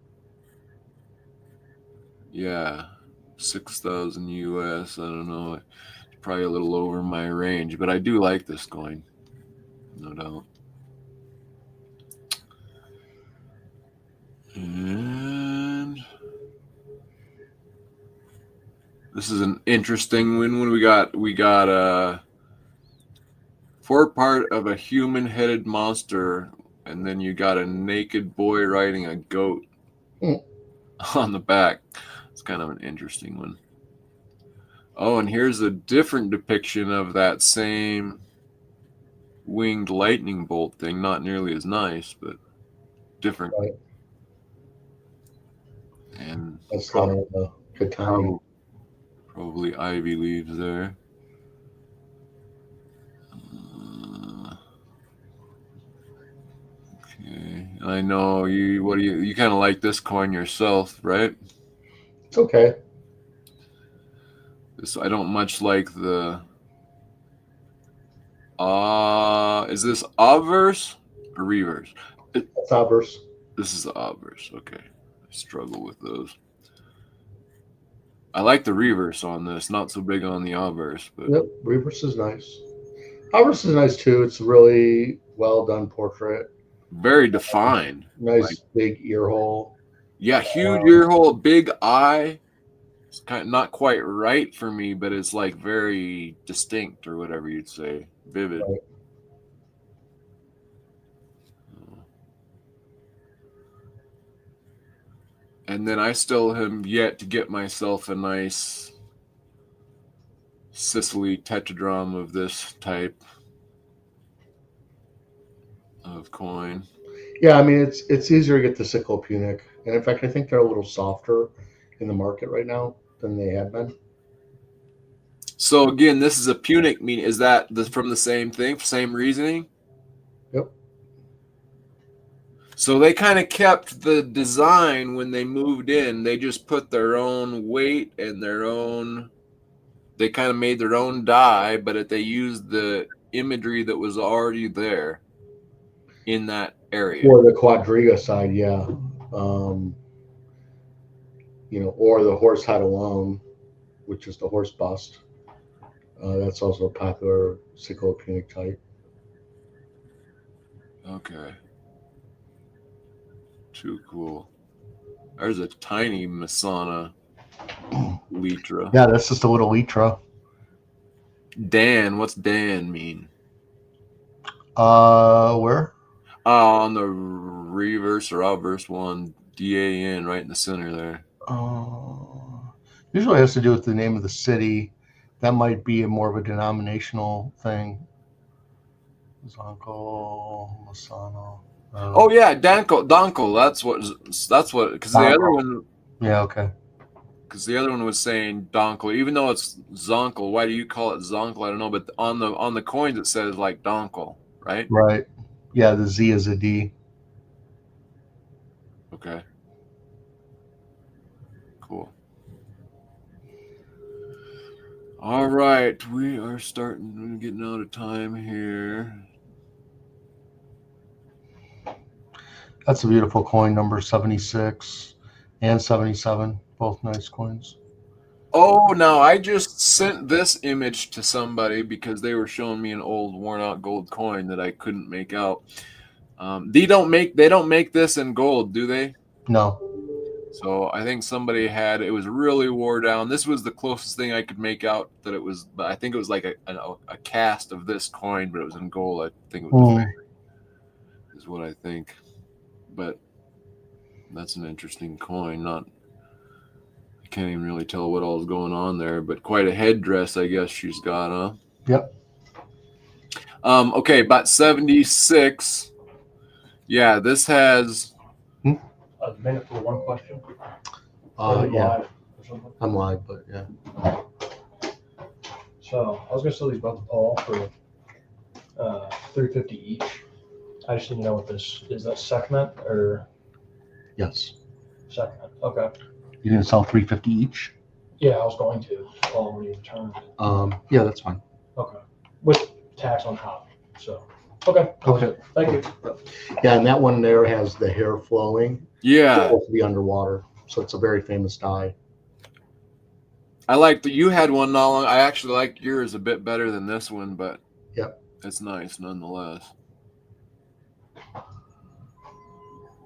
Yeah, 6,000 US. I don't know. It's probably a little over my range, but I do like this coin, no doubt. And this is an interesting one. When we got a forepart of a human-headed monster, and then you got a naked boy riding a goat on the back. It's kind of an interesting one. Oh, and here's a different depiction of that same winged lightning bolt thing. Not nearly as nice, but different. Right. And That's the Katani. Probably ivy leaves there. Okay, I know you. What do you kind of like this coin yourself, right? It's okay. This I don't much like the. Is this obverse or reverse? It's obverse. This is the obverse. Okay, I struggle with those. I like the reverse on this. Not so big on the obverse, but Yep, reverse is nice. Obverse is nice too. It's a really well done portrait. very defined. Nice big ear hole. Yeah, huge ear hole, big eye. It's kind of not quite right for me, but it's like very distinct or whatever you'd say, vivid. Right. And then I still have yet to get myself a nice Sicily tetradrachm of this type of coin. Yeah, I mean it's easier to get the cyclopunic, and in fact, I think they're a little softer in the market right now than they had been. So again, this is a punic. Meaning, is that from the same thing, same reasoning? Yep. So they kind of kept the design when they moved in. They just put their own weight and their own. They kind of made their own die, but they used the imagery that was already there in that area. Or the quadriga side, yeah. Or the horse head alone, which is the horse bust. That's also a popular cyclopunic type. Okay. Too cool. There's a tiny Masana Litra. Yeah, that's just a little Litra. Dan, what's Dan mean? Where? On the reverse or obverse one, DAN, right in the center there. Usually has to do with the name of the city. That might be a more of a denominational thing. Zonko, Masano. Oh yeah, Danko. That's what. Because the other one. Yeah. Okay. Because the other one was saying Donkel, even though it's Zonkel. Why do you call it Zonkel? I don't know, but on the coins it says like Donkel, right? Right. Yeah, the Z is a D. Okay. Cool. All right, we are getting out of time here. That's a beautiful coin, number 76 and 77, both nice coins. Oh, now I just sent this image to somebody because they were showing me an old worn out gold coin that I couldn't make out. They don't make this in gold, do they? No. So I think somebody had it was really wore down. This was the closest thing I could make out that it was. But I think it was like a cast of this coin, but it was in gold. I think it was is what I think. But that's an interesting coin. I can't even really tell what all is going on there, but quite a headdress, I guess she's got, huh? Yep. Okay, about 76. Yeah, this has. A minute for one question. Yeah. Live or something. I'm live, but yeah. So I was gonna sell these both to Paul for $350 each. I just didn't know what this is. That segment or Yes. segment? Okay. You're gonna sell $350 each? Yeah, I was going to Paul when you returned. Yeah, that's fine. Okay. With tax on top. So okay. Okay. Thank you. Yeah, and that one there has the hair flowing. Yeah. It's supposed to be underwater, so it's a very famous dye. I like that you had one not long. I actually like yours a bit better than this one, but yep, it's nice nonetheless.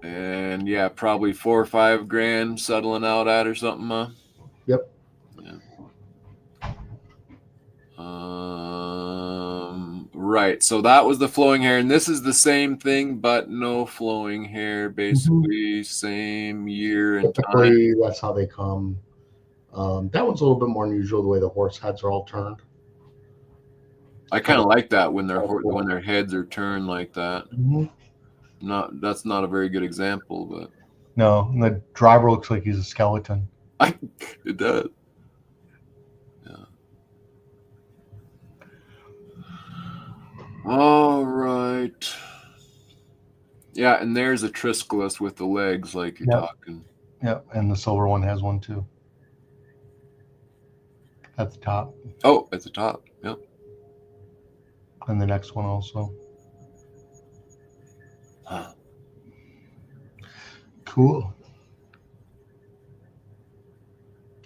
And yeah, probably $4 or $5 grand settling out at or something, huh? Yep. Yeah. Right. So that was the flowing hair, and this is the same thing, but no flowing hair. Basically, same year and time. Typically, that's how they come. That one's a little bit more unusual, the way the horse heads are all turned. I kind of like that when their heads are turned like that. That's not a very good example, but no, and the driver looks like he's a skeleton. It does. Yeah. All right. Yeah, and there's a Triskelus with the legs, like you're talking. Yep, and the silver one has one too. At the top. Oh, at the top. Yep. And the next one also. Huh. Cool.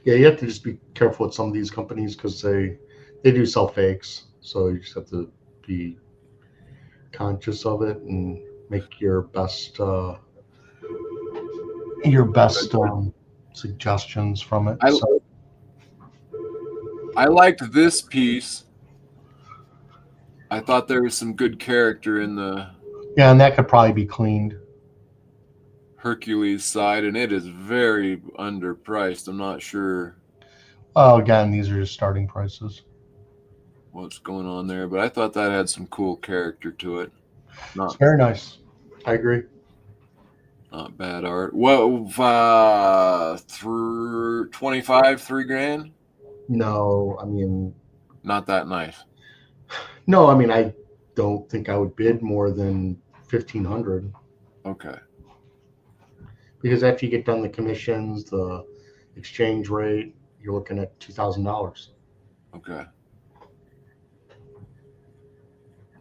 Yeah, you have to just be careful with some of these companies because they do sell fakes. So you just have to be conscious of it and make your best suggestions from it. I liked this piece. I thought there was some good character in the and that could probably be cleaned. Hercules side, and it is very underpriced. I'm not sure. Oh, again, these are just starting prices. What's going on there, but I thought that had some cool character to it. It's very nice. I agree. Not bad art. Well, through 25, $3 grand? No, I mean, not that nice. No, I mean, I don't think I would bid more than 1,500. Okay. Because after you get done the commissions, the exchange rate, you're looking at $2,000. Okay.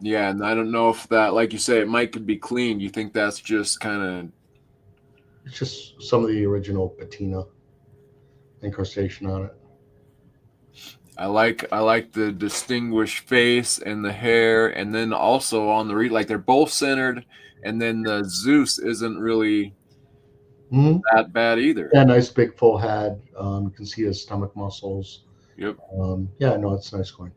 Yeah, and I don't know if that, like you say, it could be clean. You think that's just kind of... It's just some of the original patina incrustation on it. I like the distinguished face and the hair, and then also on the like they're both centered, and then the Zeus isn't really that bad either. Yeah, nice big full head. You can see his stomach muscles. Yep. Yeah, no, it's a nice coin.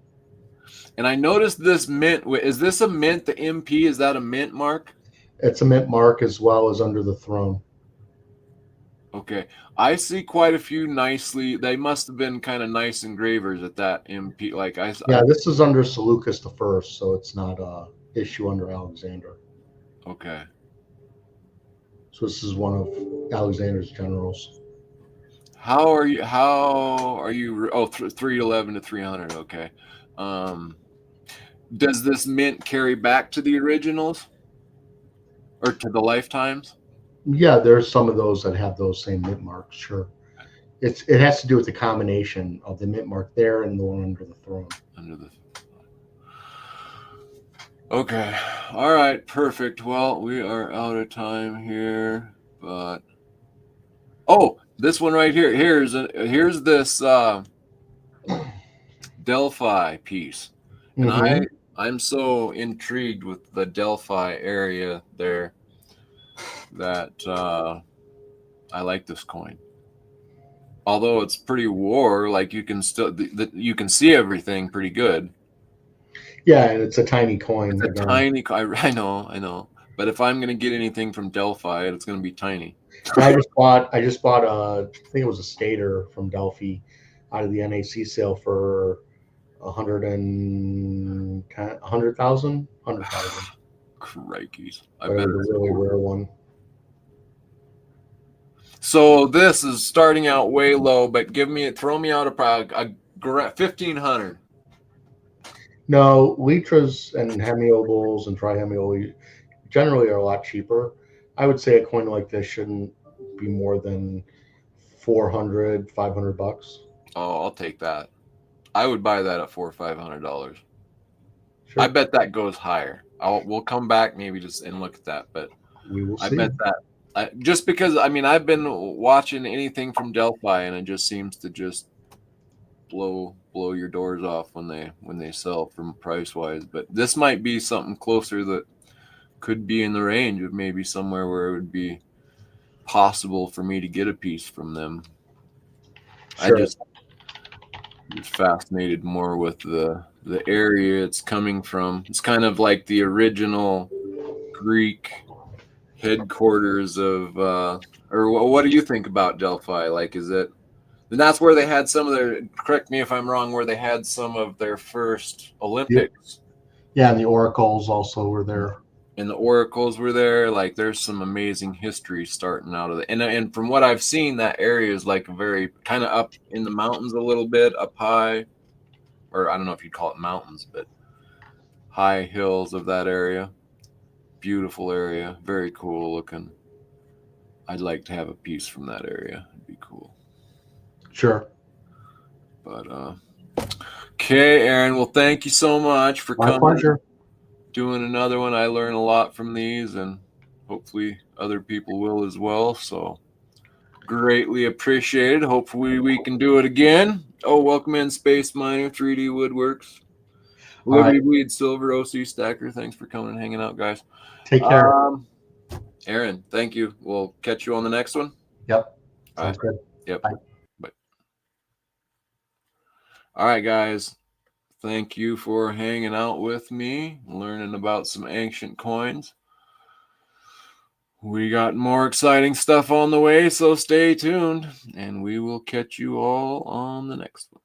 And I noticed this mint. Is this a mint? The MP, is that a mint mark? It's a mint mark as well as under the throne. Okay. I see quite a few nicely. They must have been kind of nice engravers at that MP. This is under Seleucus the First, so it's not a issue under Alexander. Okay. So this is one of Alexander's generals. How are you? Oh, 311 to 300. Okay. Does this mint carry back to the originals or to the lifetimes? Yeah, there's some of those that have those same mint marks. Sure, it has to do with the combination of the mint mark there and the one under the throne. Okay, all right, perfect. Well, we are out of time here, but this one right here. Here's this Delphi piece, and I'm so intrigued with the Delphi area there that I like this coin. Although it's pretty war, like you can still you can see everything pretty good. Yeah, and it's a tiny coin. It's a tiny. I know. But if I'm gonna get anything from Delphi, it's gonna be tiny. I just bought a, I think it was a skater from Delphi out of the NAC sale for 100,000. Crikeys. I But it bet was it's a really cool. rare one. So this is starting out way low, but throw me out a 1,500. No, Litras and hemiobles and trihemiol generally are a lot cheaper. I would say a coin like this shouldn't be more than 400, $500. Oh, I'll take that. I would buy that at $400 or $500. Sure. I bet that goes higher. We'll come back maybe just and look at that, but We will I see. bet that just because I've been watching anything from Delphi and it just seems to just blow your doors off when they sell from price wise. But this might be something closer that could be in the range of maybe somewhere where it would be possible for me to get a piece from them. Sure. I just was fascinated more with the area it's coming from. It's kind of like the original Greek headquarters of or what do you think about Delphi? Like, is it, and that's where they had some of their, correct me if I'm wrong, where they had some of their first Olympics. Yeah, and the oracles also were there. And the oracles were there. Like, there's some amazing history starting out of it. And from what I've seen, that area is like a very kind of up in the mountains a little bit, up high, or I don't know if you'd call it mountains, but high hills of that area. Beautiful area, very cool looking. I'd like to have a piece from that area. It'd be cool. Sure. But okay, Aaron. Well, thank you so much for My coming. pleasure. Doing another one. I learn a lot from these, and hopefully other people will as well. So greatly appreciated. Hopefully we can do it again. Oh, welcome in Space Miner, 3D Woodworks, Liberty Bleed Silver, OC Stacker. Thanks for coming and hanging out, guys. Take care. Aaron, thank you. We'll catch you on the next one. Yep. All Sounds right. good. Yep. Bye. Bye. All right, guys. Thank you for hanging out with me, learning about some ancient coins. We got more exciting stuff on the way, so stay tuned, and we will catch you all on the next one.